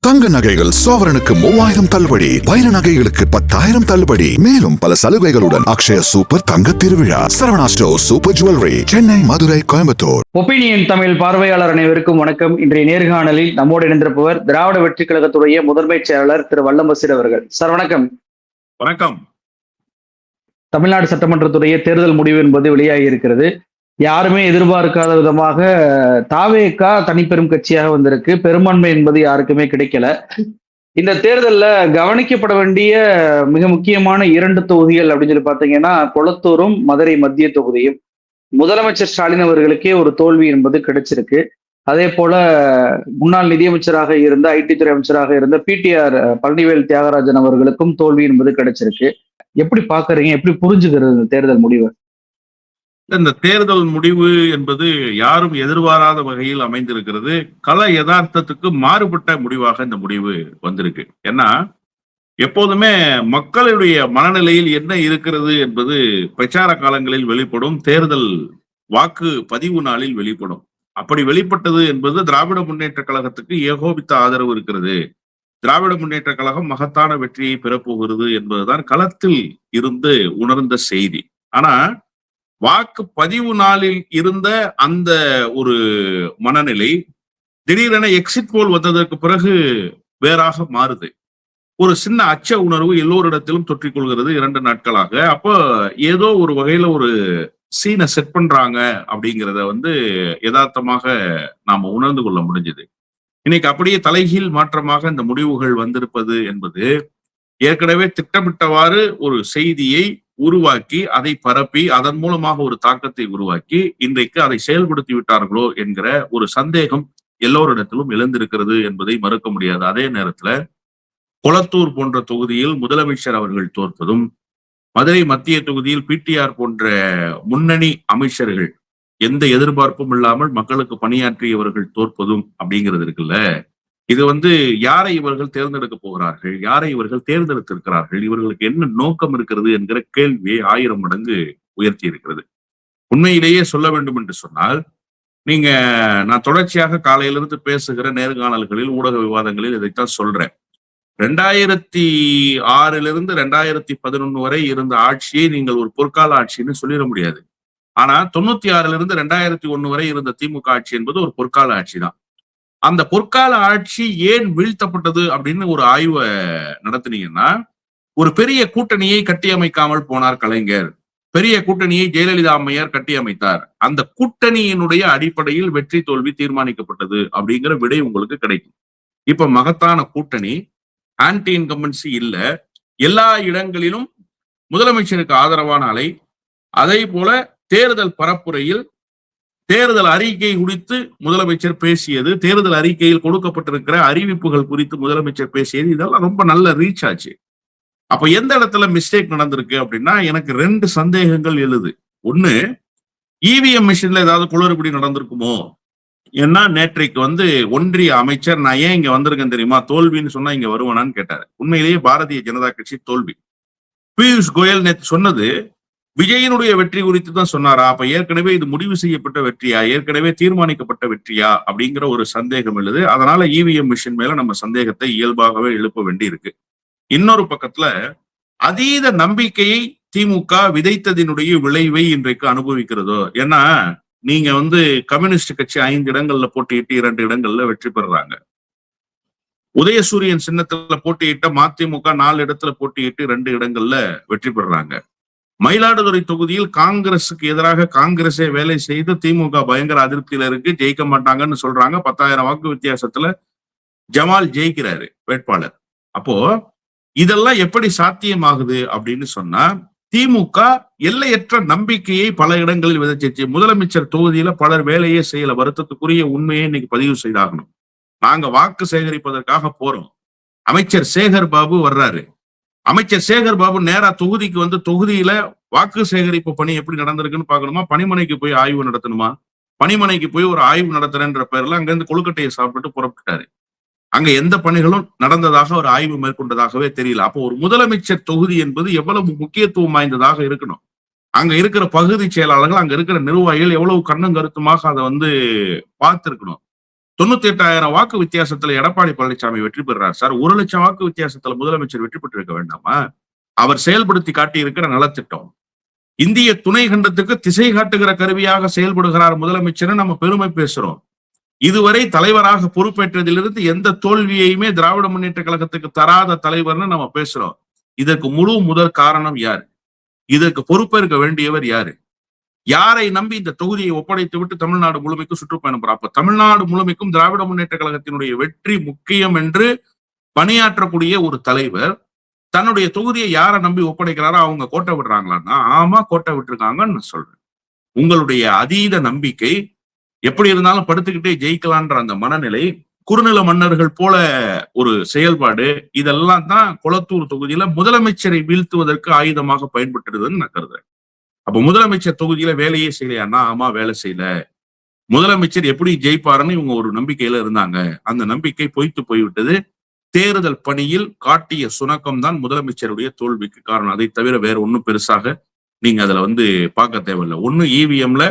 தங்க நகைகள் சோவரனுக்கு 3000 தள்ளுபடி, வைர நகைகளுக்கு 10,000 தள்ளுபடி, மேலும் பல சலுகைகளுடன் அக்ஷய சூப்பர் தங்க திருவிழா. Saravana store super jewellery, Chennai, Madurai, Coimbatore. Opinion Tamil பார்வையாளர் அனைவருக்கும் வணக்கம். இன்றைய நேர்காணலில் நம்மோடு இணைந்திருப்பவர் திராவிட வெற்றி கழகத்துடைய முதன்மை செயலாளர் திரு வல்லம் பசீர் அவர்கள். சார் வணக்கம். வணக்கம். தமிழ்நாடு சட்டமன்றத்துடைய தேர்தல் முடிவு என்பது வெளியாகி இருக்கிறது. யாருமே எதிர்பார்க்காத விதமாக தாவேகா தனிப்பெரும் கட்சியாக வந்திருக்கு. பெரும்பான்மை என்பது யாருக்குமே கிடைக்கல. இந்த தேர்தல்ல கவனிக்கப்பட வேண்டிய மிக முக்கியமான 2 தொகுதிகள் அப்படின்னு சொல்லி பாத்தீங்கன்னா கொளத்தூரும் மதுரை மத்திய தொகுதியும். முதலமைச்சர் ஸ்டாலின் அவர்களுக்கே ஒரு தோல்வி என்பது கிடைச்சிருக்கு. அதே போல முன்னாள் நிதியமைச்சராக இருந்த ஐடி துறை அமைச்சராக இருந்த பிடிஆர் பழனிவேல் தியாகராஜன் அவர்களுக்கும் தோல்வி என்பது கிடைச்சிருக்கு. எப்படி பாக்குறீங்க, எப்படி புரிஞ்சுக்கிறது இந்த தேர்தல் முடிவு? இந்த தேர்தல் முடிவு என்பது யாரும் எதிர்பாராத வகையில் அமைந்திருக்கிறது. கள யதார்த்தத்துக்கு மாறுபட்ட முடிவாக இந்த முடிவு வந்திருக்கு. ஏன்னா எப்போதுமே மக்களுடைய மனநிலையில் என்ன இருக்கிறது என்பது பிரச்சார காலங்களில் வெளிப்படும், தேர்தல் வாக்கு பதிவு நாளில் வெளிப்படும். அப்படி வெளிப்பட்டது என்பது திராவிட முன்னேற்ற கழகத்துக்கு ஏகோபித்த ஆதரவு இருக்கிறது, திராவிட முன்னேற்ற கழகம் மகத்தான வெற்றியை பெறப்போகிறது என்பதுதான் களத்தில் இருந்து உணர்ந்த செய்தி. ஆனா வாக்கு பதிவு நாளில் இருந்த அந்த ஒரு மனநிலை திடீரென எக்ஸிட் போல் வந்ததற்கு பிறகு வேறாக மாறுது. ஒரு சின்ன அச்ச உணர்வு எல்லோரிடத்திலும் தொற்றிக்கொள்கிறது 2 நாட்களாக. அப்போ ஏதோ ஒரு வகையில ஒரு சீனை செட் பண்றாங்க அப்படிங்கிறத யதார்த்தமாக நாம உணர்ந்து கொள்ள முடிஞ்சது. இன்னைக்கு அப்படியே தலைகீழ் மாற்றமாக இந்த முடிவுகள் வந்திருப்பது என்பது ஏற்கனவே திட்டமிட்டவாறு ஒரு செய்தியை உருவாக்கி அதை பரப்பி அதன் மூலமாக ஒரு தாக்கத்தை உருவாக்கி இன்றைக்கு அதை செயல்படுத்தி விட்டார்களோ என்கிற ஒரு சந்தேகம் எல்லோரிடத்திலும் எழுந்திருக்கிறது என்பதை மறுக்க முடியாது. அதே நேரத்துல கொளத்தூர் போன்ற தொகுதியில் முதலமைச்சர் அவர்கள் தோற்பதும், மதுரை மத்திய தொகுதியில் பிடிஆர் போன்ற முன்னணி அமைச்சர்கள் எந்த எதிர்பார்ப்பும் இல்லாமல் மக்களுக்கு பணியாற்றியவர்கள் தோற்பதும் அப்படிங்கிறது இருக்குல்ல, இது யாரை இவர்கள் தேர்ந்தெடுக்க போகிறார்கள், யாரை இவர்கள் தேர்ந்தெடுத்திருக்கிறார்கள், இவர்களுக்கு என்ன நோக்கம் இருக்கிறது என்கிற கேள்வியை 1000 மடங்கு உயர்த்தி இருக்கிறது. உண்மையிலேயே சொல்ல வேண்டும் என்று சொன்னால், நான் தொடர்ச்சியாக காலையிலிருந்து பேசுகிற நேர்காணல்களில் ஊடக விவாதங்களில் இதைத்தான் சொல்றேன். 2006 2011 வரை இருந்த ஆட்சியை நீங்கள் ஒரு பொற்கால ஆட்சின்னு சொல்லிட முடியாது. ஆனா 96 2001 வரை இருந்த திமுக ஆட்சி என்பது ஒரு பொற்கால ஆட்சி தான். அந்த பொற்கால ஆட்சி ஏன் வீழ்த்தப்பட்டது அப்படின்னு ஒரு ஆய்வை நடத்தினீங்கன்னா, ஒரு பெரிய கூட்டணியை கட்டியமைக்காமல் போனார் கலைஞர், பெரிய கூட்டணியை ஜெயலலிதா அம்மையார் கட்டியமைத்தார், அந்த கூட்டணியினுடைய அடிப்படையில் வெற்றி தோல்வி தீர்மானிக்கப்பட்டது அப்படிங்கிற விடை உங்களுக்கு கிடைக்கும். இப்ப மகத்தான கூட்டணி, ஆன்டி இன்கம்பன்சி இல்ல, எல்லா இடங்களிலும் முதலமைச்சருக்கு ஆதரவான அலை. அதே போல தேர்தல் பரப்புரையில் தேர்தல் அறிக்கை குறித்து முதலமைச்சர் பேசியது, தேர்தல் அறிக்கையில் கொடுக்கப்பட்டிருக்கிற அறிவிப்புகள் குறித்து முதலமைச்சர் பேசியது, இதெல்லாம் ரொம்ப நல்ல ரீச் ஆச்சு. அப்ப எந்த இடத்துல மிஸ்டேக் நடந்திருக்கு அப்படின்னா, எனக்கு 2 சந்தேகங்கள் எழுது. ஒண்ணு, இவிஎம் மிஷின்ல ஏதாவது குளறுபடி நடந்திருக்குமோ. ஏன்னா நேற்றைக்கு ஒன்றிய அமைச்சர், நான் ஏன் இங்க வந்திருக்கேன் தெரியுமா, தோல்வின்னு சொன்னா இங்க வருவானான்னு கேட்டாரு. உண்மையிலேயே பாரதிய ஜனதா கட்சி தோல்வி. பியூஷ் கோயல் நேற்று சொன்னது விஜயனுடைய வெற்றி குறித்து தான் சொன்னாரா? அப்ப ஏற்கனவே இது முடிவு செய்யப்பட்ட வெற்றியா, ஏற்கனவே தீர்மானிக்கப்பட்ட வெற்றியா அப்படிங்கிற ஒரு சந்தேகம் எழுது. அதனால இவிஎம் மிஷின் மேல நம்ம சந்தேகத்தை இயல்பாகவே எழுப்ப வேண்டி இருக்கு. இன்னொரு பக்கத்துல அதீத நம்பிக்கையை திமுக விதைத்ததினுடைய விளைவை இன்றைக்கு அனுபவிக்கிறதோ. ஏன்னா நீங்க கம்யூனிஸ்ட் கட்சி 5 இடங்கள்ல போட்டியிட்டு 2 இடங்கள்ல வெற்றி பெறுறாங்க. உதயசூரியன் சின்னத்துல போட்டியிட்ட மதிமுக 4 இடத்துல போட்டியிட்டு 2 இடங்கள்ல வெற்றி பெறுறாங்க. மயிலாடுதுறை தொகுதியில் காங்கிரசுக்கு எதிராக காங்கிரஸே வேலை செய்து திமுக பயங்கர அதிருப்தியில இருக்கு, ஜெயிக்க மாட்டாங்கன்னு சொல்றாங்க. 10,000 வாக்கு வித்தியாசத்துல ஜமால் ஜெயிக்கிறாரு வேட்பாளர். அப்போ இதெல்லாம் எப்படி சாத்தியமாகுது அப்படின்னு சொன்னா, திமுக எல்லையற்ற நம்பிக்கையை பல இடங்களில் விதைச்சிச்சு. முதலமைச்சர் தொகுதியில பலர் வேலையே செய்யல. வருத்தத்துக்குரிய உண்மையை இன்னைக்கு பதிவு செய்தாகணும். நாங்க வாக்கு சேகரிப்பதற்காக போறோம், அமைச்சர் சேகர் பாபு வர்றாரு. அமைச்சர் சேகர் பாபு நேரா தொகுதிக்கு தொகுதியில வாக்கு சேகரிப்பு பணி எப்படி நடந்திருக்குன்னு பாக்கணுமா, பணிமனைக்கு போய் ஆய்வு நடத்தணுமா? பணிமனைக்கு போய் ஒரு ஆய்வு நடத்துறேன்ற பேர்ல அங்கிருந்து கொழுக்கட்டையை சாப்பிட்டு புறப்பட்டாரு. அங்க எந்த பணிகளும் நடந்ததாக ஒரு ஆய்வு மேற்கொண்டதாகவே தெரியல. அப்போ ஒரு முதலமைச்சர் தொகுதி என்பது எவ்வளவு முக்கியத்துவம் வாய்ந்ததாக இருக்கணும். அங்க இருக்கிற பகுதி செயலாளர்கள், அங்க இருக்கிற நிர்வாகிகள் எவ்வளவு கண்ணும் கருத்துமாக அதை பார்த்திருக்கணும். 98,000 வாக்கு வித்தியாசத்துல எடப்பாடி பழனிசாமி வெற்றி பெறார் சார். 1,00,000 வாக்கு வித்தியாசத்துல முதலமைச்சர் வெற்றி பெற்றிருக்க வேண்டாமா? அவர் செயல்படுத்தி காட்டி இருக்கிற நலத்திட்டம் இந்திய துணை கண்டத்துக்கு திசை காட்டுகிற கருவியாக செயல்படுகிறார் முதலமைச்சர். நம்ம பெருமை பேசுறோம். இதுவரை தலைவராக பொறுப்பேற்றதிலிருந்து எந்த தோல்வியையுமே திராவிட முன்னேற்ற கழகத்துக்கு தராத தலைவர்னு நம்ம பேசுறோம். இதற்கு முதற் காரணம் யாரு? இதற்கு பொறுப்பேற்க வேண்டியவர் யாரு? யாரை நம்பி இந்த தொகுதியை ஒப்படைத்து விட்டு தமிழ்நாடு முழுமைக்கும் சுற்றுப்பயணம் போறார்? அப்ப தமிழ்நாடு முழுமைக்கும் திராவிட முன்னேற்ற கழகத்தினுடைய வெற்றி முக்கியம் என்று பணியாற்றக்கூடிய ஒரு தலைவர் தன்னுடைய தொகுதியை யாரை நம்பி ஒப்படைக்கிறாரோ அவங்க கோட்டை விடுறாங்களான்னா, ஆமா கோட்டை விட்டுருக்காங்கன்னு நான் சொல்றேன். உங்களுடைய அதீத நம்பிக்கை, எப்படி இருந்தாலும் படுத்துக்கிட்டே ஜெயிக்கலான்ற அந்த மனநிலை, குறுநில மன்னர்கள் போல ஒரு செயல்பாடு, இதெல்லாம் தான் கொளத்தூர் தொகுதியில முதலமைச்சரை வீழ்த்துவதற்கு ஆயுதமாக பயன்பட்டுருதுன்னு நான் கருதுறேன். அப்ப முதலமைச்சர் தொகுதியில வேலையே செய்யலையான்னா, ஆமா வேலை செய்யல. முதலமைச்சர் எப்படி ஜெயிப்பாருன்னு இவங்க ஒரு நம்பிக்கையில இருந்தாங்க. அந்த நம்பிக்கை பொய்த்து போய்விட்டது. தேர்தல் பணியில் காட்டிய சுணக்கம் தான் முதலமைச்சருடைய தோல்விக்கு காரணம். அதை தவிர வேற ஒன்னும் பெருசாக நீங்க அதுல பார்க்க தேவையில்லை. ஒண்ணு இவிஎம்ல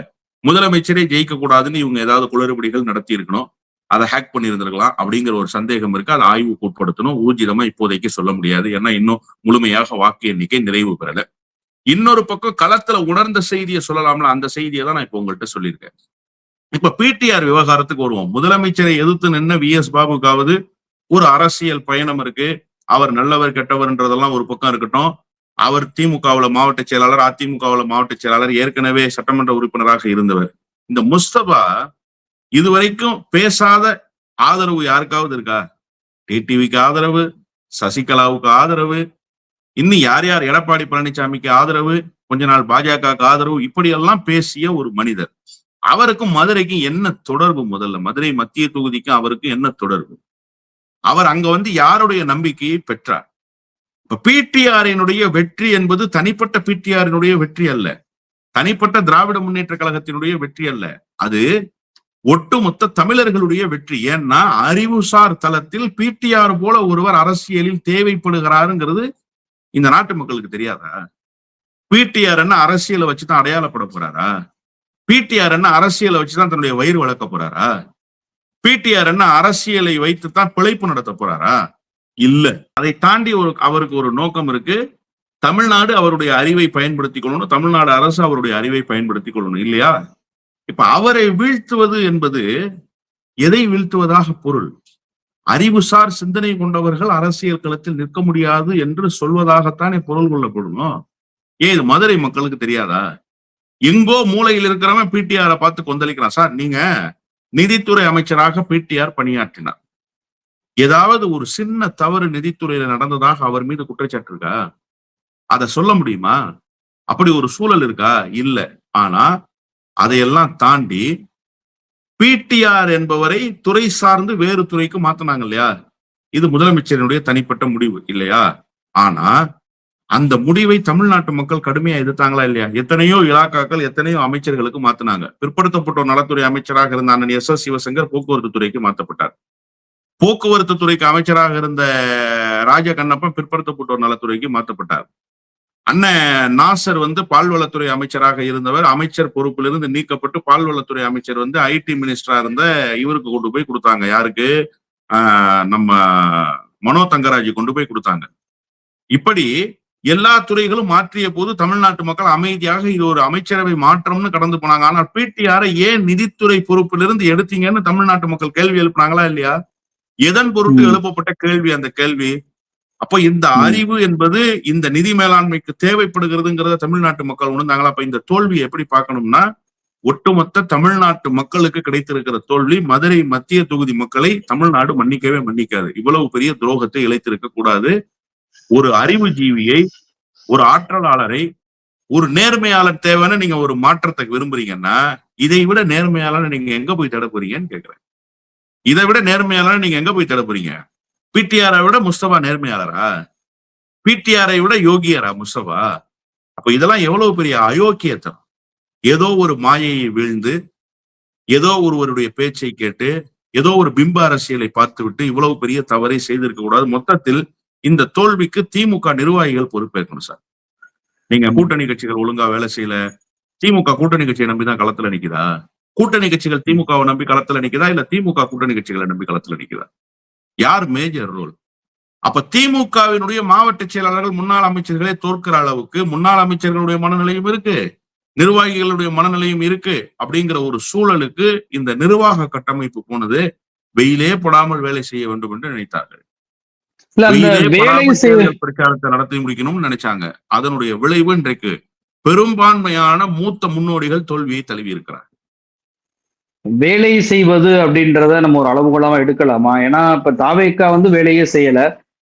முதலமைச்சரே ஜெயிக்க கூடாதுன்னு இவங்க ஏதாவது குளறுபடிகள் நடத்தி இருக்கணும். அதை ஹேக் பண்ணியிருந்திருக்கலாம் அப்படிங்கிற ஒரு சந்தேகம் இருக்கு. அதை ஆய்வுக்கு உட்படுத்தணும். ஊர்ஜிதமா இப்போதைக்கு சொல்ல முடியாது. ஏன்னா இன்னும் முழுமையாக வாக்கு எண்ணிக்கை நிறைவு பெறல. இன்னொரு பக்கம் களத்துல உணர்ந்த செய்தியை சொல்லலாம்ல, அந்த செய்தியை தான் நான் இப்ப உங்கள்கிட்ட சொல்லியிருக்கேன். இப்ப பிடிஆர் விவகாரத்துக்கு வருவோம். முதலமைச்சரை எதிர்த்து நின்ன VS பாபுக்காவது ஒரு அரசியல் பயணம் இருக்கு. அவர் நல்லவர் கெட்டவர்ன்றதெல்லாம் ஒரு பக்கம் இருக்கட்டும். அவர் திமுகவுல மாவட்ட செயலாளர், அதிமுகவுல மாவட்ட செயலாளர், ஏற்கனவே சட்டமன்ற உறுப்பினராக இருந்தவர். இந்த முஸ்தபா இதுவரைக்கும் பேசாத ஆதரவு யாருக்காவது இருக்கா? டிடிவிக்கு ஆதரவு, சசிகலாவுக்கு ஆதரவு, இன்னும் யார் யார் எடப்பாடி பழனிசாமிக்கு ஆதரவு, கொஞ்ச நாள் பாஜகவுக்கு ஆதரவு, இப்படியெல்லாம் பேசிய ஒரு மனிதர். அவருக்கும் மதுரைக்கும் என்ன தொடர்பு? முதல்ல மதுரை மத்திய தொகுதிக்கும் அவருக்கும் என்ன தொடர்பு? அவர் அங்க யாருடைய நம்பிக்கையை பெற்றார்? இப்ப பிடிஆரினுடைய வெற்றி என்பது தனிப்பட்ட பிடிஆரினுடைய வெற்றி அல்ல, தனிப்பட்ட திராவிட முன்னேற்ற கழகத்தினுடைய வெற்றி அல்ல, அது ஒட்டுமொத்த தமிழர்களுடைய வெற்றி. ஏன்னா அறிவுசார் தளத்தில் பிடிஆர் போல ஒருவர் அரசியலில் தேவைப்படுகிறாருங்கிறது இந்த நாட்டு மக்களுக்கு தெரியாதா? பிடிஆர் என்ன அரசியலை வச்சுதான் அடையாளப்பட போறாரா? பிடிஆர் என்ன அரசியலை வச்சுதான் தன்னுடைய வயிறு வளர்க்க போறாரா? பிடிஆர் என்ன அரசியலை வைத்துத்தான் பிழைப்பு நடத்த போறாரா? இல்ல. அதை தாண்டி அவருக்கு ஒரு நோக்கம் இருக்கு. தமிழ்நாடு அவருடைய அறிவை பயன்படுத்திக் கொள்ளணும், தமிழ்நாடு அரசு அவருடைய அறிவை பயன்படுத்திக் கொள்ளணும், இல்லையா? இப்ப அவரை வீழ்த்துவது என்பது எதை வீழ்த்துவதாக பொருள்? அறிவுசார் சிந்தனை கொண்டவர்கள் அரசியல் களத்தில் நிற்க முடியாது என்று சொல்வதாகத்தானே பொருள் கொள்ளப்படணும். ஏன் இது மதுரை மக்களுக்கு தெரியாதா? எங்கோ மூலையில் இருக்கிறவன் பிடிஆரை பார்த்து கொந்தளிக்கிறான். சார், நீங்க நிதித்துறை அமைச்சராக பிடிஆர் பணியாற்றினார். ஏதாவது ஒரு சின்ன தவறு நிதித்துறையில நடந்ததாக அவர் மீது குற்றச்சாட்டு இருக்கா? அதை சொல்ல முடியுமா? அப்படி ஒரு சூழல் இருக்கா? இல்ல. ஆனா அதையெல்லாம் தாண்டி பிடிஆர் என்பவரை துறை சார்ந்து வேறு துறைக்கு மாத்தினாங்க இல்லையா? இது முதலமைச்சரினுடைய தனிப்பட்ட முடிவு இல்லையா? ஆனா அந்த முடிவை தமிழ்நாட்டு மக்கள் கடுமையா எதிர்த்தாங்களா இல்லையா? எத்தனையோ இலாக்காக்கள், எத்தனையோ அமைச்சர்களுக்கு மாத்தினாங்க. பிற்படுத்தப்பட்டோர் நலத்துறை அமைச்சராக இருந்த அண்ணன் SS சிவசங்கர் போக்குவரத்து துறைக்கு மாற்றப்பட்டார். போக்குவரத்து துறைக்கு அமைச்சராக இருந்த ராஜ கண்ணப்பன் பிற்படுத்தப்பட்டோர் நலத்துறைக்கு மாற்றப்பட்டார். அண்ணன் நாசர் பால்வளத்துறை அமைச்சராக இருந்தவர் அமைச்சர் பொறுப்பிலிருந்து நீக்கப்பட்டு பால்வளத்துறை அமைச்சர் IT மினிஸ்டரா இருந்த இவருக்கு கொண்டு போய் கொடுத்தாங்க. யாருக்கு? நம்ம மனோ தங்கராஜ் கொண்டு போய் கொடுத்தாங்க. இப்படி எல்லா துறைகளும் மாற்றிய போது தமிழ்நாட்டு மக்கள் அமைதியாக இது ஒரு அமைச்சரவை மாற்றம்னு கடந்து போனாங்க. ஆனால் பிடிஆரை ஏன் நிதித்துறை பொறுப்பிலிருந்து எடுத்தீங்கன்னு தமிழ்நாட்டு மக்கள் கேள்வி எழுப்பினாங்களா இல்லையா? எதன் பொருட்டு எழுப்பப்பட்ட கேள்வி அந்த கேள்வி? அப்ப இந்த அறிவு என்பது இந்த நிதி மேலாண்மைக்கு தேவைப்படுகிறதுங்கிறத தமிழ்நாட்டு மக்கள் உணர்ந்தாங்களா? அப்ப இந்த தோல்வி எப்படி பார்க்கணும்னா, ஒட்டுமொத்த தமிழ்நாட்டு மக்களுக்கு கிடைத்திருக்கிற தோல்வி. மதுரை மத்திய தொகுதி மக்களை தமிழ்நாடு மன்னிக்கவே மன்னிக்காது. இவ்வளவு பெரிய துரோகத்தை இழைத்திருக்க கூடாது. ஒரு அறிவுஜீவியை, ஒரு ஆற்றலாளரை, ஒரு நேர்மையாளர் தேவைன்னு நீங்க ஒரு மாற்றத்தை விரும்புறீங்கன்னா, இதை விட நேர்மையாளர் நீங்க எங்க போய் தேட போறீங்கன்னு கேக்குறேன். இதை விட நேர்மையாளர் நீங்க எங்க போய் தேட போறீங்க? பிடிஆரை விட முஸ்தபா நேர்மையாளரா? பிடிஆரை விட யோகியரா முஸ்தபா? அப்ப இதெல்லாம் எவ்வளவு பெரிய அயோக்கியத்தம். ஏதோ ஒரு மாயையை வீழ்ந்து, ஏதோ ஒருவருடைய பேச்சை கேட்டு, ஏதோ ஒரு பிம்ப அரசியலை பார்த்து விட்டு இவ்வளவு பெரிய தவறை செய்திருக்க கூடாது. மொத்தத்தில் இந்த தோல்விக்கு திமுக நிர்வாகிகள் பொறுப்பேற்கணும் சார். நீங்க கூட்டணி கட்சிகள் ஒழுங்கா வேலை செய்யல. திமுக கூட்டணி கட்சியை நம்பிதான் களத்துல நிக்குதா? கூட்டணி கட்சிகள் திமுகவை நம்பி களத்துல நிக்குதா, இல்ல திமுக கூட்டணி கட்சிகளை நம்பி களத்துல நிக்குதா? யார் மேஜர் ரோல்? அப்ப திமுகவினுடைய மாவட்ட செயலாளர்கள், முன்னாள் அமைச்சர்களே தோற்கிற அளவுக்கு முன்னாள் அமைச்சர்களுடைய மனநிலையும் இருக்கு, நிர்வாகிகளுடைய மனநிலையும் இருக்கு. அப்படிங்கிற ஒரு சூழலுக்கு இந்த நிர்வாக கட்டமைப்பு போனது. வெயிலே படாமல் வேலை செய்ய வேண்டும் என்று நினைத்தார்கள். இல்ல அந்த வெயிலே வேலை படாமல் செய்ய தேர்தல் பிரச்சாரத்தை நடத்தி முடிக்கணும்னு நினைச்சாங்க. அதனுடைய விளைவு இன்றைக்கு பெரும்பான்மையான மூத்த முன்னோடிகள் தோல்வியை தழுவி இருக்கிறார். வேலை செய்வது அப்படின்றத நம்ம ஒரு அளவுகோலாக எடுக்கலாமா? ஏன்னா இப்ப தாவேக்கா வந்து வேலையே செய்யல.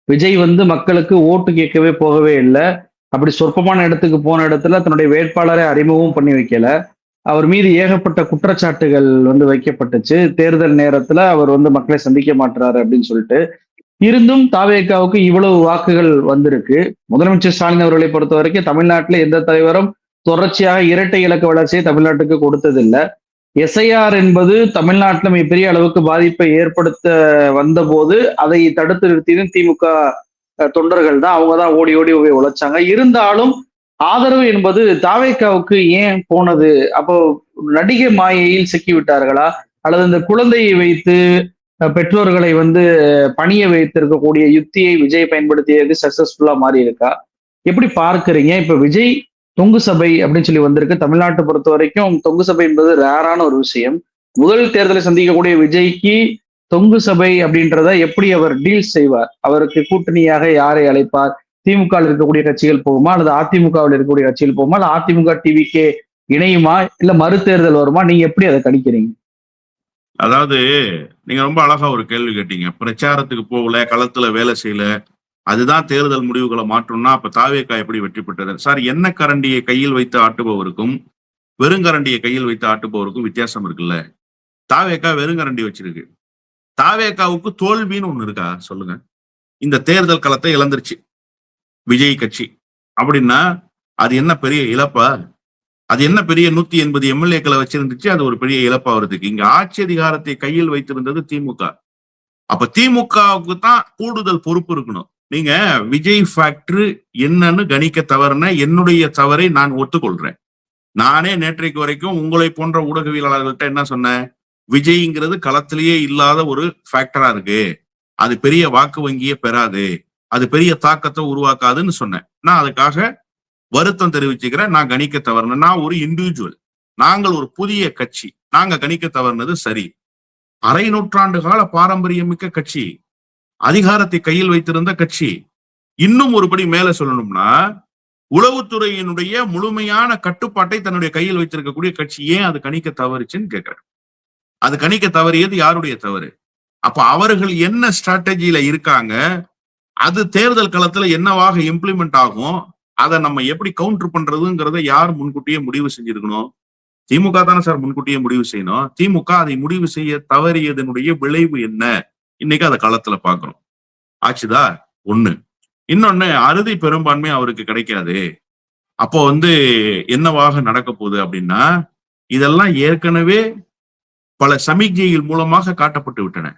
விஜய் வந்து மக்களுக்கு ஓட்டு கேட்கவே போகவே இல்லை. அப்படி சொற்பமான இடத்துக்கு போன இடத்துல தன்னுடைய வேட்பாளரை அறிமுகம் பண்ணி வைக்கல. அவர் மீது ஏகப்பட்ட குற்றச்சாட்டுகள் வந்து வைக்கப்பட்டுச்சு. தேர்தல் நேரத்துல அவர் வந்து மக்களை சந்திக்க மாட்டாரு அப்படின்னு சொல்லிட்டு. இருந்தும் தாவேக்காவுக்கு இவ்வளவு வாக்குகள் வந்திருக்கு. முதலமைச்சர் ஸ்டாலின் அவர்களை பொறுத்த வரைக்கும் தமிழ்நாட்டில் எந்த தலைவரும் தொடர்ச்சியாக இரட்டை இலக்க வளர்ச்சியை தமிழ்நாட்டுக்கு கொடுத்ததில்லை. எஸ்ஐஆர் என்பது தமிழ்நாட்டில் மிகப்பெரிய அளவுக்கு பாதிப்பை ஏற்படுத்த வந்தபோது அதை தடுத்து நிறுத்தியதும் திமுக தொண்டர்கள் தான். அவங்க தான் ஓடி ஓடி போய் உழைச்சாங்க. இருந்தாலும் ஆதரவு என்பது தாவேக்காவுக்கு ஏன் போனது? அப்போ நடிகை மாயையில் சிக்கி விட்டார்களா, அல்லது இந்த குழந்தையை வைத்து பெற்றோர்களை வந்து பணிய வைத்திருக்கக்கூடிய யுக்தியை விஜய் பயன்படுத்தியது சக்சஸ்ஃபுல்லா மாறி இருக்கா? எப்படி பார்க்கறீங்க? இப்ப விஜய் தொங்கு சபை அப்படின்னு சொல்லி வந்திருக்கு. தமிழ்நாட்டை பொறுத்த வரைக்கும் தொங்கு சபை என்பது ரேரான ஒரு விஷயம். முதல் தேர்தலை சந்திக்கக்கூடிய விஜய்க்கு தொங்கு சபை அப்படின்றத எப்படி அவர் டீல் செய்வார்? அவருக்கு கூட்டணியாக யாரை அழைப்பார்? திமுக இருக்கக்கூடிய கட்சிகள் போகுமா, அல்லது அதிமுகவில் இருக்கக்கூடிய கட்சிகள் போகுமா, இல்ல அதிமுக டிவிக்கே இணையுமா, இல்ல மறு தேர்தல் வருமா? நீங்க எப்படி அதை கணிக்கிறீங்க? அதாவது நீங்க ரொம்ப அழகா ஒரு கேள்வி கேட்டீங்க. பிரச்சாரத்துக்கு போகல, களத்துல வேலை செய்யல, அதுதான் தேர்தல் முடிவுகளை மாற்றணும்னா அப்ப தாவேக்கா எப்படி வெற்றி பெற்றது? சார், என்ன கரண்டியை கையில் வைத்து ஆட்டுபவருக்கும் வெறுங்கரண்டியை கையில் வைத்து ஆட்டுபவருக்கும் வித்தியாசம் இருக்குல்ல. தாவேக்கா வெறுங்கரண்டி வச்சிருக்கு. தாவேக்காவுக்கு தோல்வின்னு ஒண்ணு இருக்கா சொல்லுங்க? இந்த தேர்தல் களத்தை இழந்துருச்சு விஜய் கட்சி அப்படின்னா அது என்ன பெரிய இழப்பா? அது என்ன பெரிய 180 எம்எல்ஏக்களை வச்சிருந்துச்சு, அது ஒரு பெரிய இழப்பா வருதுக்கு. இங்க ஆட்சி அதிகாரத்தை கையில் வைத்திருந்தது திமுக. அப்ப திமுகவுக்கு தான் கூடுதல் பொறுப்பு இருக்கணும். நீங்க விஜய் ஃபேக்டர் என்னன்னு கணிக்க தவறுன என்னுடைய தவறை நான் ஒத்துக்கொள்றேன். நானே நேற்றைக்கு வரைக்கும் உங்களை போன்ற ஊடகவியலாளர்கள்ட்ட என்ன சொன்னேன்? விஜய்ங்கிறது களத்திலேயே இல்லாத ஒரு ஃபேக்டரா இருக்கு, அது பெரிய வாக்கு வங்கியை பெறாது, அது பெரிய தாக்கத்தை உருவாக்காதுன்னு சொன்னேன். நான் அதுக்காக வருத்தம் தெரிவிச்சுக்கிறேன். நான் கணிக்க தவறுன, நான் ஒரு இண்டிவிஜுவல், நாங்கள் ஒரு புதிய கட்சி, நாங்க கணிக்க தவறுனது சரி. அரை நூற்றாண்டு கால பாரம்பரியமிக்க கட்சி, அதிகாரத்தை கையில் வைத்திருந்த கட்சி. இன்னும் ஒருபடி மேல சொல்லணும்னா உளவுத்துறையினுடைய முழுமையான கட்டுப்பாட்டை தன்னுடைய கையில் வைத்திருக்கக்கூடிய கட்சி. ஏன் அது கணிக்க தவறுச்சுன்னு கேட்கிறேன். அது கணிக்க தவறியது யாருடைய தவறு? அப்ப அவர்கள் என்ன ஸ்ட்ராட்டஜியில இருக்காங்க, அது தேர்தல் களத்துல என்னவாக இம்ப்ளிமெண்ட் ஆகும், அதை நம்ம எப்படி கவுண்டர் பண்றதுங்கிறத யார் முன்கூட்டியே முடிவு செஞ்சிருக்கணும்? திமுக தானே சார் முன்கூட்டியே முடிவு செய்யணும். திமுக அதை முடிவு செய்ய தவறியதனுடைய விளைவு என்ன? இன்னைக்கு அதை களத்துல பாக்குறோம். ஆச்சுதா ஒண்ணு. இன்னொன்னு, அறுதி பெரும்பான்மை அவருக்கு கிடைக்காது. அப்போ என்னவாக நடக்க போகுது அப்படின்னா, இதெல்லாம் ஏற்கனவே பல சமிக்ஞைகள் மூலமாக காட்டப்பட்டு விட்டன.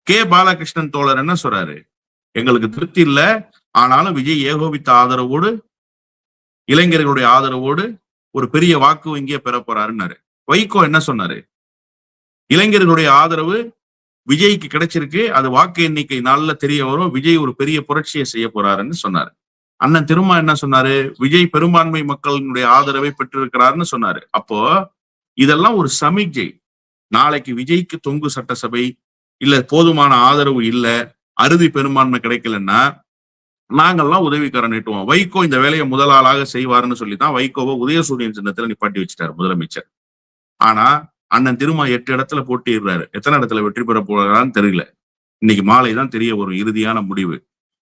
கே பாலகிருஷ்ணன் தோழர் என்ன சொல்றாரு? எங்களுக்கு திருப்தி இல்ல, ஆனாலும் விஜய் ஏகோபித்த ஆதரவோடு, இளைஞர்களுடைய ஆதரவோடு ஒரு பெரிய வாக்கு வங்கிய பெற போறாருன்னாரு. வைகோ என்ன சொன்னாரு? இளைஞர்களுடைய ஆதரவு விஜய்க்கு கிடைச்சிருக்கு, அது வாக்கு எண்ணிக்கை நாள்ல தெரிய வரும், விஜய் ஒரு பெரிய புரட்சியை செய்ய போறாருன்னு சொன்னாரு. அண்ணன் திருமா என்ன சொன்னாரு? விஜய் பெரும்பான்மை மக்களினுடைய ஆதரவை பெற்றிருக்கிறாருன்னு சொன்னாரு. அப்போ இதெல்லாம் ஒரு சமிக்ஞை. நாளைக்கு விஜய்க்கு தொங்கு சட்டசபை இல்ல, போதுமான ஆதரவு இல்ல, அறுதி பெரும்பான்மை கிடைக்கலன்னா நாங்கள்லாம் உதவிக்காரன் நீட்டுவோம். வைகோ இந்த வேலையை முதல் ஆளாக செய்வாருன்னு சொல்லிதான் வைகோவை உதயசூரியன் சின்னத்துல நிப்பாட்டி வச்சுட்டாரு முதலமைச்சர். ஆனா அண்ணன் திருமா 8 இடத்துல போட்டிடுறாரு. எத்தனை இடத்துல வெற்றி பெற போறான்னு தெரியல. இன்னைக்கு மாலை தான் தெரிய வரும் இறுதியான முடிவு.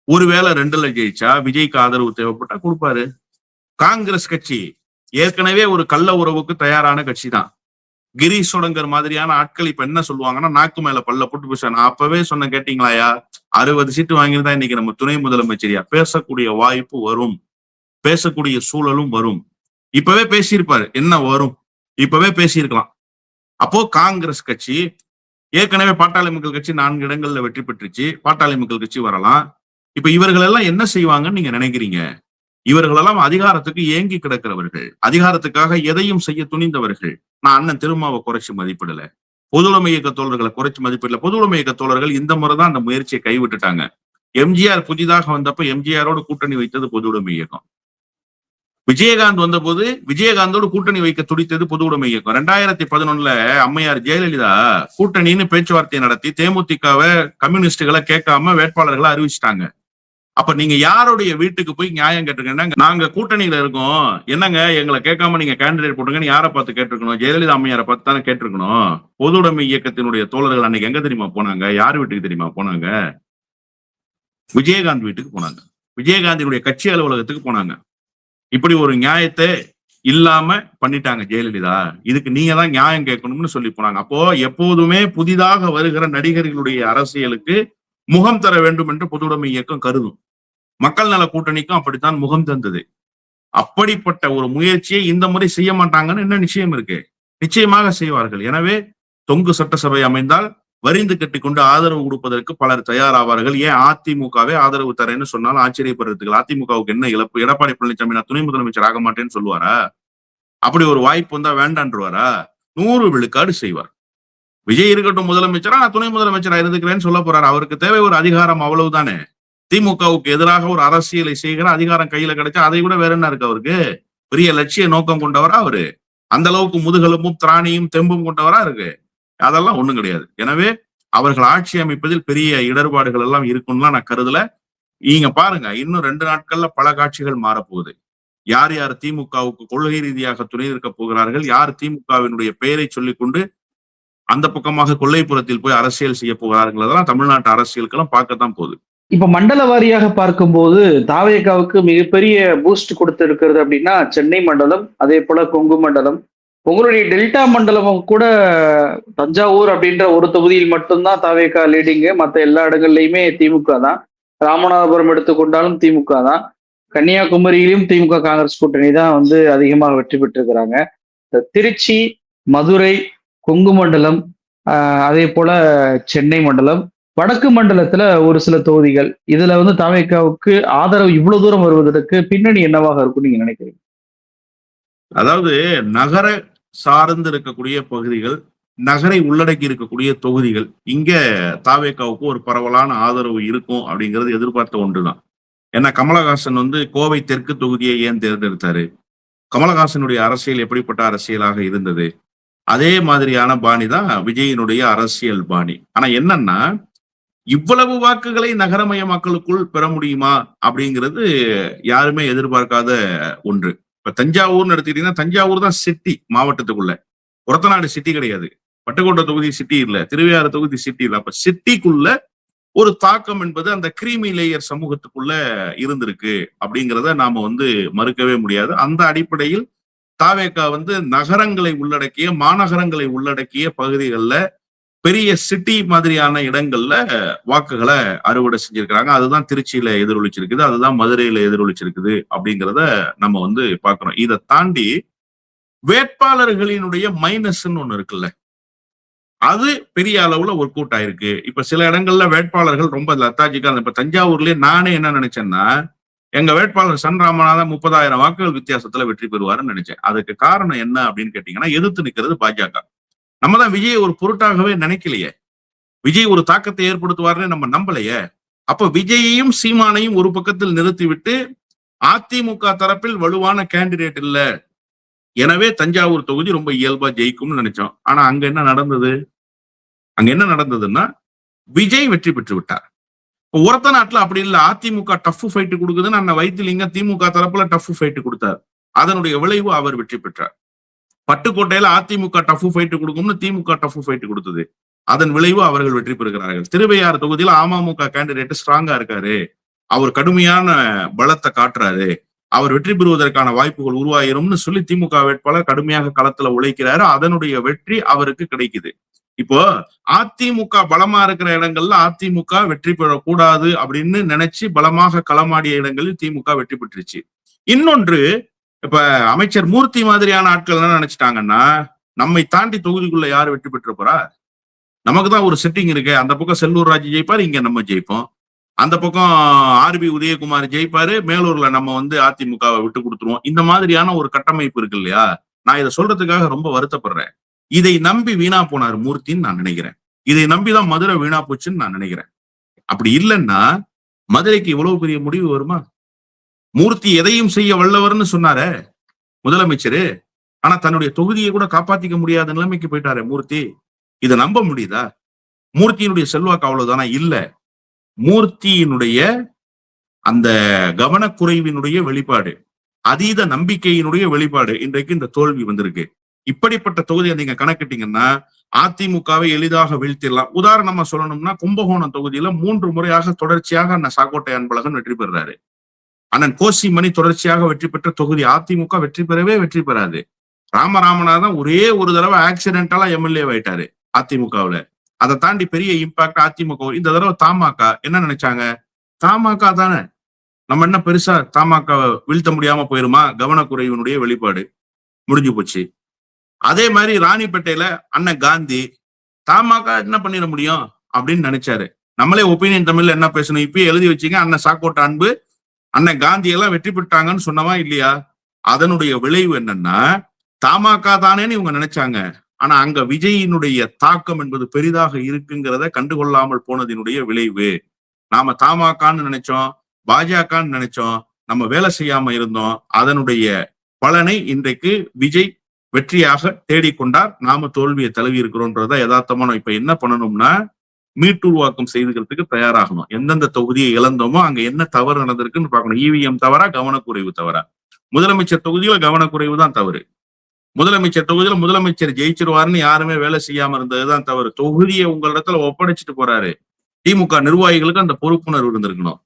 ஒருவேளை 2ல ஜெயிச்சா விஜய்க்கு ஆதரவு தேவைப்பட்டா கொடுப்பாரு. காங்கிரஸ் கட்சி ஏற்கனவே ஒரு கள்ள உறவுக்கு தயாரான கட்சி தான். கிரீஷ் சோடங்கர் மாதிரியான ஆட்கள் இப்ப என்ன சொல்லுவாங்கன்னா, நாக்கு மேல பல்ல போட்டு பேசுவாங்க. நான் அப்பவே சொன்ன கேட்டீங்களாயா, 60 சீட்டு வாங்கியிருந்தா இன்னைக்கு நம்ம துணை முதலமைச்சரியா பேசக்கூடிய வாய்ப்பு வரும், பேசக்கூடிய சூழலும் வரும். இப்பவே பேசியிருப்பாரு, என்ன வரும், இப்பவே பேசியிருக்கலாம். அப்போ காங்கிரஸ் கட்சி ஏற்கனவே பாட்டாளி மக்கள் கட்சி 4 இடங்கள்ல வெற்றி பெற்றுச்சு, பாட்டாளி மக்கள் கட்சி வரலாம். இப்ப இவர்கள் எல்லாம் என்ன செய்வாங்கன்னு நீங்க நினைக்கிறீங்க? இவர்களெல்லாம் அதிகாரத்துக்கு ஏங்கி கிடக்கிறவர்கள், அதிகாரத்துக்காக எதையும் செய்ய துணிந்தவர்கள். நான் அண்ணன் திருமாவை குறைச்சு மதிப்பிடல, பொதுவுடைமை இயக்க தோழர்களை குறைச்சு மதிப்பிடல. பொதுவுடைமை இயக்க தோழர்கள் இந்த முறைதான் அந்த முயற்சியை கைவிட்டுட்டாங்க. எம்ஜிஆர் புதிதாக வந்தப்ப எம்ஜிஆரோடு கூட்டணி வைத்தது பொதுவுடைமை இயக்கம். விஜயகாந்த் வந்தபோது விஜயகாந்தோடு கூட்டணி வைக்க துடித்தது பொதுவுடைமை இயக்கம். 2011 அம்மையார் ஜெயலலிதா கூட்டணின்னு பேச்சுவார்த்தை நடத்தி தேமுதிகவை கம்யூனிஸ்டுகளை கேட்காம வேட்பாளர்களை அறிவிச்சிட்டாங்க. அப்ப நீங்க யாருடைய வீட்டுக்கு போய் நியாயம் கேட்டிருக்கீங்கன்னா, நாங்க கூட்டணியில இருக்கோம், என்னங்க எங்களை கேட்காம நீங்க கேண்டிடேட் போட்டுங்கன்னு யாரை பார்த்து கேட்டிருக்கணும்? ஜெயலலிதா அம்மையாரை பார்த்து தானே கேட்டிருக்கணும். பொதுவுடைமை இயக்கத்தினுடைய தோழர்கள் அன்னைக்கு எங்க தெரியுமா போனாங்க? யார் வீட்டுக்கு தெரியுமா போனாங்க? விஜயகாந்த் வீட்டுக்கு போனாங்க, விஜயகாந்தினுடைய கட்சி அலுவலகத்துக்கு போனாங்க. இப்படி ஒரு நியாயத்தை இல்லாம பண்ணிட்டாங்க ஜெயலலிதா. இதுக்கு நீங்க தான் நியாயம் கேட்கணும்னு சொல்லி போனாங்க. அப்போ எப்போதுமே புதிதாக வருகிற நடிகர்களுடைய அரசியலுக்கு முகம் தர வேண்டும் என்று பொதுவுடைமை இயக்கம் கருதும். மக்கள் நல கூட்டணிக்கும் அப்படித்தான் முகம் தந்தது. அப்படிப்பட்ட ஒரு முயற்சியை இந்த முறை செய்ய மாட்டாங்கன்னு என்ன நிச்சயம் இருக்கு? நிச்சயமாக செய்வார்கள். எனவே தொங்கு சட்டசபை அமைந்தால் வரிந்து கட்டிக்கொண்டு ஆதரவு கொடுப்பதற்கு பலர் தயாராவார்கள். ஏன் அதிமுகவே ஆதரவு தரேன்னு சொன்னாலும் ஆச்சரியப்படுறதுக்கு. அதிமுகவுக்கு என்ன இழப்பு? எடப்பாடி பழனிசாமி நான் துணை முதலமைச்சர் ஆக மாட்டேன்னு சொல்லுவாரா? அப்படி ஒரு வாய்ப்பு வந்தா வேண்டான்றுவாரா? 100 விழுக்காடு செய்வார். விஜய் இருக்கட்டும் முதலமைச்சரா, நான் துணை முதலமைச்சரா இருந்துக்கிறேன்னு சொல்ல போறாரு. அவருக்கு தேவை ஒரு அதிகாரம், அவ்வளவுதானே. திமுகவுக்கு எதிராக ஒரு அரசியலை செய்கிற அதிகாரம் கையில கிடைச்சா அதை விட வேற என்ன இருக்கு அவருக்கு? பெரிய லட்சிய நோக்கம் கொண்டவரா அவரு? அந்த அளவுக்கு முதுகெலும்பும் திராணியும் தெம்பும் கொண்டவரா இருக்கு? அதெல்லாம் ஒண்ணும் கிடையாது. எனவே அவர்கள் ஆட்சி அமைப்பதில் பெரிய இடர்பாடுகள் எல்லாம் இருக்கும்லாம் நான் கருதல. நீங்க பாருங்க, இன்னும் 2 நாட்கள்ல பல காட்சிகள் மாறப்போகுது. யார் யார் திமுகவுக்கு கொள்கை ரீதியாக துணை இருக்க போகிறார்கள், யார் திமுகவினுடைய பெயரை சொல்லிக்கொண்டு அந்த பக்கமாக கொல்லைப்புறத்தில் போய் அரசியல் செய்ய போகிறார்கள், அதெல்லாம் தமிழ்நாட்டு அரசியலுக்கெல்லாம் பார்க்கத்தான் போகுது. இப்ப மண்டல வாரியாக பார்க்கும்போது தாவேகாவுக்கு மிகப்பெரிய பூஸ்ட் கொடுத்திருக்கிறது அப்படின்னா சென்னை மண்டலம், அதே போல கொங்கு மண்டலம். உங்களுடைய டெல்டா மண்டலமும் கூட தஞ்சாவூர் அப்படின்ற ஒரு தொகுதியில் மட்டும்தான் தாவேகா லீடிங்கு. மற்ற எல்லா இடங்கள்லயுமே திமுக தான். ராமநாதபுரம் எடுத்துக்கொண்டாலும் திமுக தான். கன்னியாகுமரியிலும் திமுக காங்கிரஸ் கூட்டணி தான் வந்து அதிகமாக வெற்றி பெற்றிருக்கிறாங்க. திருச்சி, மதுரை, கொங்கு மண்டலம், அதே போல சென்னை மண்டலம், வடக்கு மண்டலத்துல ஒரு சில தொகுதிகள். இதுல வந்து தாவேகாவுக்கு ஆதரவு இவ்வளவு தூரம் வருவதற்கு பின்னணி என்னவாக இருக்கும் நீங்க நினைக்கிறீங்க? அதாவது நகர சார்ந்து இருக்கக்கூடிய பகுதிகள், நகரை உள்ளடக்கி இருக்கக்கூடிய தொகுதிகள், இங்க தாவேகாவுக்கு ஒரு பரவலான ஆதரவு இருக்கும் அப்படிங்கிறது எதிர்பார்த்த ஒன்றுதான். ஏன்னா கமலஹாசன் வந்து கோவை தெற்கு தொகுதியை ஏன் தேர்ந்தெடுத்தாரு? கமலஹாசனுடைய அரசியல் எப்படிப்பட்ட அரசியலாக இருந்தது? அதே மாதிரியான பாணி தான் விஜயினுடைய அரசியல் பாணி. ஆனா என்னன்னா, இவ்வளவு வாக்குகளை நகரமய மக்களுக்குள் பெற முடியுமா அப்படிங்கிறது யாருமே எதிர்பார்க்காத ஒன்று. இப்ப தஞ்சாவூர்னு எடுத்துக்கிட்டீங்கன்னா, தஞ்சாவூர் தான் சிட்டி மாவட்டத்துக்குள்ள. ஒரத்தநாடு சிட்டி கிடையாது, பட்டுக்கோட்டை தொகுதி சிட்டி இல்ல, திருவையாறு தொகுதி சிட்டி இல்ல. அப்ப சிட்டிக்குள்ள ஒரு தாக்கம் என்பது அந்த கிரீமி லேயர் சமூகத்துக்குள்ள இருந்திருக்கு அப்படிங்கிறத நாம வந்து மறுக்கவே முடியாது. அந்த அடிப்படையில் தாவேகா வந்து நகரங்களை உள்ளடக்கிய, மாநகரங்களை உள்ளடக்கிய பகுதிகளில் பெரிய சிட்டி மாதிரியான இடங்கள்ல வாக்குகளை அறுவடை செஞ்சிருக்கிறாங்க. அதுதான் திருச்சியில எதிரொலிச்சிருக்குது, அதுதான் மதுரையில எதிரொலிச்சிருக்குது அப்படிங்கிறத நம்ம வந்து பாக்குறோம். இதை தாண்டி வேட்பாளர்களினுடைய மைனஸ்ன்னு ஒண்ணு இருக்குல்ல, அது பெரிய அளவுல ஒர்க் அவுட் ஆயிருக்கு. இப்ப சில இடங்கள்ல வேட்பாளர்கள் ரொம்ப லத்தாஜிக்கா, இப்ப தஞ்சாவூர்லயே நானே என்ன நினைச்சேன்னா, எங்க வேட்பாளர் சன் ராமநாதன் 30,000 வாக்குகள் வித்தியாசத்துல வெற்றி பெறுவாருன்னு நினைச்சேன். அதுக்கு காரணம் என்ன அப்படின்னு கேட்டீங்கன்னா, எதிர்த்து நிக்கிறது பாஜக. நம்ம தான் விஜய் ஒரு பொருட்டாகவே நினைக்கலையே, விஜய் ஒரு தாக்கத்தை ஏற்படுத்துவார்னு நம்ம நம்பலையே. அப்ப விஜயையும் சீமானையும் ஒரு பக்கத்தில் நிறுத்திவிட்டு அதிமுக தரப்பில் வலுவான கேண்டிடேட் இல்ல, எனவே தஞ்சாவூர் தொகுதி ரொம்ப இயல்பா ஜெயிக்கும்னு நினைச்சோம். ஆனா அங்க என்ன நடந்தது? அங்க என்ன நடந்ததுன்னா, விஜய் வெற்றி பெற்று விட்டார். ஒரத்த நாட்டுல அப்படி இல்ல, அதிமுக டஃப் ஃபைட் கொடுக்குதுன்னு அண்ணன் வைத்திலிங்கம் திமுக தரப்புல டஃப் ஃபைட் கொடுத்தார். அதனுடைய விளைவு அவர் வெற்றி பெற்றார். பட்டுக்கோட்டையில அதிமுக டஃப் ஃபைட் கொடுக்கும்னு திமுக டஃப் ஃபைட் கொடுத்தது, அதன் விளைவு அவர்கள் வெற்றி பெறுகிறார்கள். திருவையாறு தொகுதியில் அமமுக கேண்டிடேட் ஸ்ட்ராங்கா இருக்காரு, அவர் கடுமையான பலத்தை காட்டுறாரு, அவர் வெற்றி பெறுவதற்கான வாய்ப்புகள் உருவாயிரும்னு சொல்லி திமுக வேட்பாளர் கடுமையாக களத்துல உழைக்கிறாரு. அதனுடைய வெற்றி அவருக்கு கிடைக்குது. இப்போ அதிமுக பலமா இருக்கிற இடங்கள்ல அதிமுக வெற்றி பெறக்கூடாது அப்படின்னு நினைச்சு பலமாக களமாடிய இடங்களில் திமுக வெற்றி பெற்றுச்சு. இன்னொன்று, இப்ப அமைச்சர் மூர்த்தி மாதிரியான ஆட்கள் என்ன நினைச்சிட்டாங்கன்னா, நம்மை தாண்டி தொகுதிக்குள்ள யாரு வெற்றி பெற்ற போறா, நமக்கு தான் ஒரு செட்டிங் இருக்கு, அந்த பக்கம் செல்லூர் ராஜு ஜெயிப்பார், இங்க நம்ம ஜெயிப்போம். அந்த பக்கம் ஆர்பி உதயகுமார் ஜெயிப்பாரு, மேலூர்ல நம்ம அதிமுகவை விட்டு கொடுத்துருவோம். இந்த மாதிரியான ஒரு கட்டமைப்பு இருக்கு இல்லையா? நான் இதை சொல்றதுக்காக ரொம்ப வருத்தப்படுறேன். இதை நம்பி வீணா போனார் மூர்த்தின்னு நான் நினைக்கிறேன். இதை நம்பிதான் மதுரை வீணா போச்சுன்னு நான் நினைக்கிறேன். அப்படி இல்லைன்னா மதுரைக்கு இவ்வளவு பெரிய முடிவு வருமா? மூர்த்தி எதையும் செய்ய வல்லவர்னு சொன்னாரே முதலமைச்சரு. ஆனா தன்னுடைய தொகுதியை கூட காப்பாத்திக்க முடியாத நிலைமைக்கு போயிட்டாரு மூர்த்தி. இதை நம்ப முடியுதா? மூர்த்தியினுடைய செல்வாக்கு அவ்வளவுதானா? இல்ல. மூர்த்தியினுடைய அந்த கவனக்குறைவினுடைய வெளிப்பாடு, அதீத நம்பிக்கையினுடைய வெளிப்பாடு இன்றைக்கு இந்த தோல்வி வந்திருக்கு. இப்படிப்பட்ட தொகுதியை நீங்க கணக்கிட்டீங்கன்னா அதிமுகவை எளிதாக வீழ்த்திடலாம். உதாரணமா சொல்லணும்னா கும்பகோணம் தொகுதியில 3 முறையாக தொடர்ச்சியாக அண்ணன் சாக்கோட்டை அன்பழகன் வெற்றி பெறாரு. அண்ணன் கோசிமணி தொடர்ச்சியாக வெற்றி பெற்ற தொகுதி. அதிமுக வெற்றி பெறாது. ராமநாதன் ஒரே ஒரு தடவை ஆக்சிடென்டலா எம்எல்ஏ ஆயிட்டாரு அதிமுகவுல. அதை தாண்டி பெரிய இம்பாக்ட் அதிமுக. இந்த தடவை தமாக என்ன நினைச்சாங்க? தமாக தானே, நம்ம என்ன பெருசா தமாக வீழ்த்த முடியாம போயிருமா? கவனக்குறைவினுடைய வெளிப்பாடு முடிஞ்சு போச்சு. அதே மாதிரி ராணிப்பேட்டையில அண்ணன் காந்தி தமாக என்ன பண்ணிட முடியும் அப்படின்னு நினைச்சாரு. நம்மளே ஒப்பீனியன் தமிழ்ல என்ன பேசணும் இப்பயே எழுதி வச்சீங்க. அண்ணன் சாக்கோட்ட அன்பு, அண்ணன் காந்தி எல்லாம் வெற்றி பெற்றாங்கன்னு சொன்னவா இல்லையா? அதனுடைய விளைவு என்னன்னா தமாக தானேன்னு இவங்க நினைச்சாங்க. ஆனா அங்க விஜயினுடைய தாக்கம் என்பது பெரிதாக இருக்குங்கிறத கண்டுகொள்ளாமல் போனதினுடைய விளைவு. நாம தமாகன்னு நினைச்சோம், பாஜகன்னு நினைச்சோம், நம்ம வேலை செய்யாம இருந்தோம். அதனுடைய பலனை இன்றைக்கு விஜய் வெற்றியாக தேடிக்கொண்டார். நாம தோல்வியை தழுவி இருக்கிறோம்ன்றத யதார்த்தமா இப்ப என்ன பண்ணணும்னா மீட்டுருவாக்கம் செய்துக்கிறதுக்கு தயாராகணும். எந்தெந்த தொகுதியை இழந்தோமோ அங்க என்ன தவறு நடந்திருக்குன்னு பார்க்கணும். இவிஎம் தவறா, கவனக்குறைவு தவறா? முதலமைச்சர் தொகுதியில கவனக்குறைவு தான் தவறு. முதலமைச்சர் தொகுதியில முதலமைச்சர் ஜெயிச்சிருவாருன்னு யாருமே வேலை செய்யாம இருந்ததுதான் தவறு. தொகுதியை உங்களிடத்துல ஒப்படைச்சிட்டு போறாரு. திமுக நிர்வாகிகளுக்கு அந்த பொறுப்புணர்வு இருந்திருக்கணும்.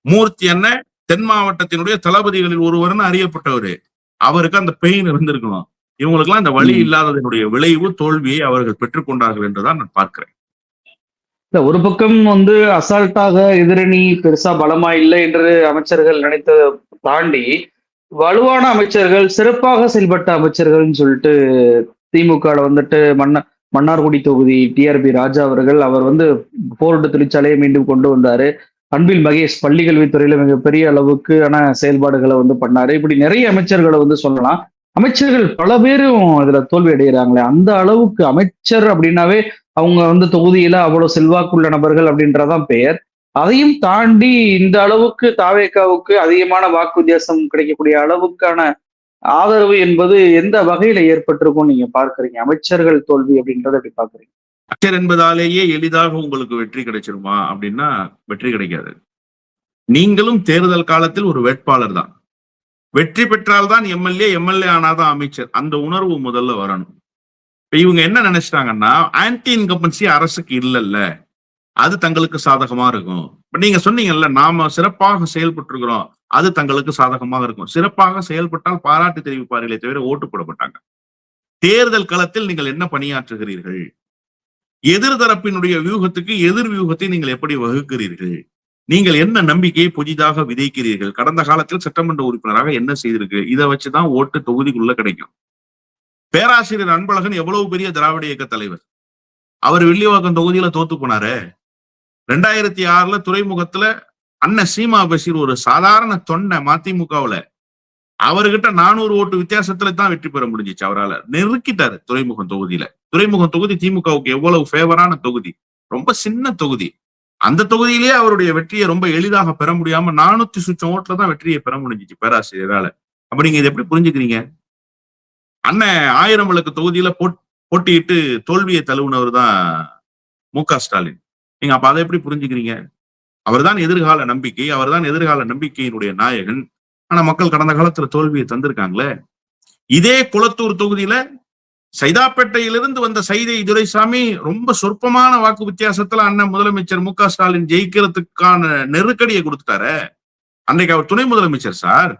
மூர்த்தி அண்ணன் தென் மாவட்டத்தினுடைய தளபதிகளில் ஒருவர்னு அறியப்பட்டவரு. அவருக்கு அந்த பெயின் இருந்திருக்கணும். இவங்களுக்கு எல்லாம் இந்த வழி இல்லாததனுடைய விளைவு தோல்வியை அவர்கள் பெற்றுக்கொண்டார்கள் என்றுதான் நான் பார்க்கிறேன். ஒரு பக்கம் அசால்ட்டாக எதிரணி பெருசா பலமா இல்லை என்று அமைச்சர்கள் நினைத்ததை தாண்டி வலுவான அமைச்சர்கள், சிறப்பாக செயல்பட்ட அமைச்சர்கள்னு சொல்லிட்டு திமுக மன்னார்குடி தொகுதி டிஆர்பி ராஜா அவர்கள், அவர் போர்டு தொழிற்சாலையை மீண்டும் கொண்டு வந்தாரு. அன்பில் மகேஷ் பள்ளிக்கல்வித்துறையில மிகப்பெரிய அளவுக்கு செயல்பாடுகளை பண்ணாரு. இப்படி நிறைய அமைச்சர்களை சொல்லலாம். அமைச்சர்கள் பல பேரும் இதுல தோல்வி அடைகிறாங்களே. அந்த அளவுக்கு அமைச்சர் அப்படின்னாவே அவங்க தொகுதியில அவ்வளவு செல்வாக்குள்ள நபர்கள் அப்படின்றதான் பெயர். அதையும் தாண்டி இந்த அளவுக்கு தாவேகாவுக்கு அதிகமான வாக்கு வித்தியாசம் கிடைக்கக்கூடிய அளவுக்கான ஆதரவு என்பது எந்த வகையில ஏற்பட்டிருக்கும் நீங்க பார்க்கறீங்க? அமைச்சர்கள் தோல்வி அப்படின்றத எப்படி பாக்குறீங்க? அமைச்சர் என்பதாலேயே எளிதாக உங்களுக்கு வெற்றி கிடைச்சிருமா அப்படின்னா வெற்றி கிடைக்காது. நீங்களும் தேர்தல் காலத்தில் ஒரு வேட்பாளர் தான். வெற்றி பெற்றால்தான் எம்எல்ஏ, எம்எல்ஏ ஆனாதான் அமைச்சர். அந்த உணர்வு முதல்ல வரணும். இப்ப இவங்க என்ன நினைச்சிட்டாங்கன்னா ஆன்டி இன்கம்பன்சி அரசுக்கு இல்லைல்ல, அது தங்களுக்கு சாதகமா இருக்கும். இப்ப நீங்க சொன்னீங்கல்ல, நாம சிறப்பாக செயல்பட்டு இருக்கிறோம், அது தங்களுக்கு சாதகமாக இருக்கும். சிறப்பாக செயல்பட்டால் பாராட்டு தெரிவிப்பார்களே தவிர ஓட்டு போடப்பட்டாங்க. தேர்தல் களத்தில் நீங்கள் என்ன பணியாற்றுகிறீர்கள்? எதிர்தரப்பினுடைய வியூகத்துக்கு எதிர் வியூகத்தை நீங்கள் எப்படி வகுக்கிறீர்கள்? நீங்கள் என்ன நம்பிக்கையை புதிதாக விதைக்கிறீர்கள்? கடந்த காலத்தில் சட்டமன்ற உறுப்பினராக என்ன செய்திருக்கு? இதை வச்சுதான் ஓட்டு தொகுதிக்குள்ள கிடைக்கும். பேராசிரியர் அன்பழகன் எவ்வளவு பெரிய திராவிட இயக்க தலைவர். அவர் வில்லிவாக்கம் தொகுதியில தோத்து போனாரு. 2006 துறைமுகத்துல அண்ணன் சீமா பஷீர் ஒரு சாதாரண தொண்டை மதிமுகவுல, அவர்கிட்ட 400 ஓட்டு வித்தியாசத்துல தான் வெற்றி பெற முடிஞ்சிச்சு. அவரால் நெருக்கிட்டாரு துறைமுகம் தொகுதியில. துறைமுகம் தொகுதி திமுகவுக்கு எவ்வளவு ஃபேவரான தொகுதி, ரொம்ப சின்ன தொகுதி. அந்த தொகுதியிலேயே அவருடைய வெற்றியை ரொம்ப எளிதாக பெற முடியாம 400 சுற்றம் ஓட்டுல தான் வெற்றியை பெற முடிஞ்சிச்சு பேராசிரியரால. அப்ப நீங்க இதை எப்படி புரிஞ்சுக்கிறீங்க? அண்ணன் 1000 விளக்கு தொகுதியில போட்டியிட்டு தோல்வியை தழுவுனவர் தான் மு.க. ஸ்டாலின். நீங்க அப்ப அதை எப்படி புரிஞ்சுக்கிறீங்க? அவர்தான் எதிர்கால நம்பிக்கை, அவர்தான் எதிர்கால நம்பிக்கையினுடைய நாயகன். ஆனா மக்கள் கடந்த காலத்துல தோல்வியை தந்திருக்காங்களே. இதே குளத்தூர் தொகுதியில சைதாப்பேட்டையிலிருந்து வந்த சைதை துரைசாமி ரொம்ப சொற்பமான வாக்கு வித்தியாசத்துல அண்ணன் முதலமைச்சர் மு.க. ஸ்டாலின் ஜெயிக்கிறதுக்கான நெருக்கடியை கொடுத்துட்டாரு. அன்னைக்கு அவர் துணை முதலமைச்சர் சார்.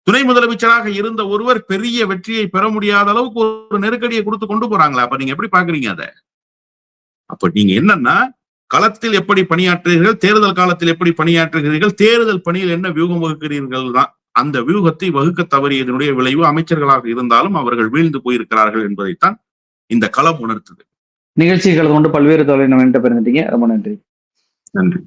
துணை முதலமைச்சராக இருந்த ஒருவர் பெரிய வெற்றியை பெற முடியாத அளவுக்கு ஒரு நெருக்கடியை கொடுத்து கொண்டு போறாங்களா? அப்ப நீங்க எப்படி பாக்குறீங்க அத? அப்ப நீங்க என்னன்னா, களத்தில் எப்படி பணியாற்றுகிறீர்கள், தேர்தல் காலத்தில் எப்படி பணியாற்றுகிறீர்கள், தேர்தல் பணியில் என்ன வியூகம் வகுக்கிறீர்கள் தான். அந்த வியூகத்தை வகுக்க தவறியதனுடைய விளைவு அமைச்சர்களாக இருந்தாலும் அவர்கள் வீழ்ந்து போயிருக்கிறார்கள் என்பதைத்தான் இந்த களம் உணர்த்துது. நிகழ்ச்சிகளை கொண்டு பல்வேறு தொலை நம்ம பெருந்துட்டீங்க. ரொம்ப நன்றி. நன்றி.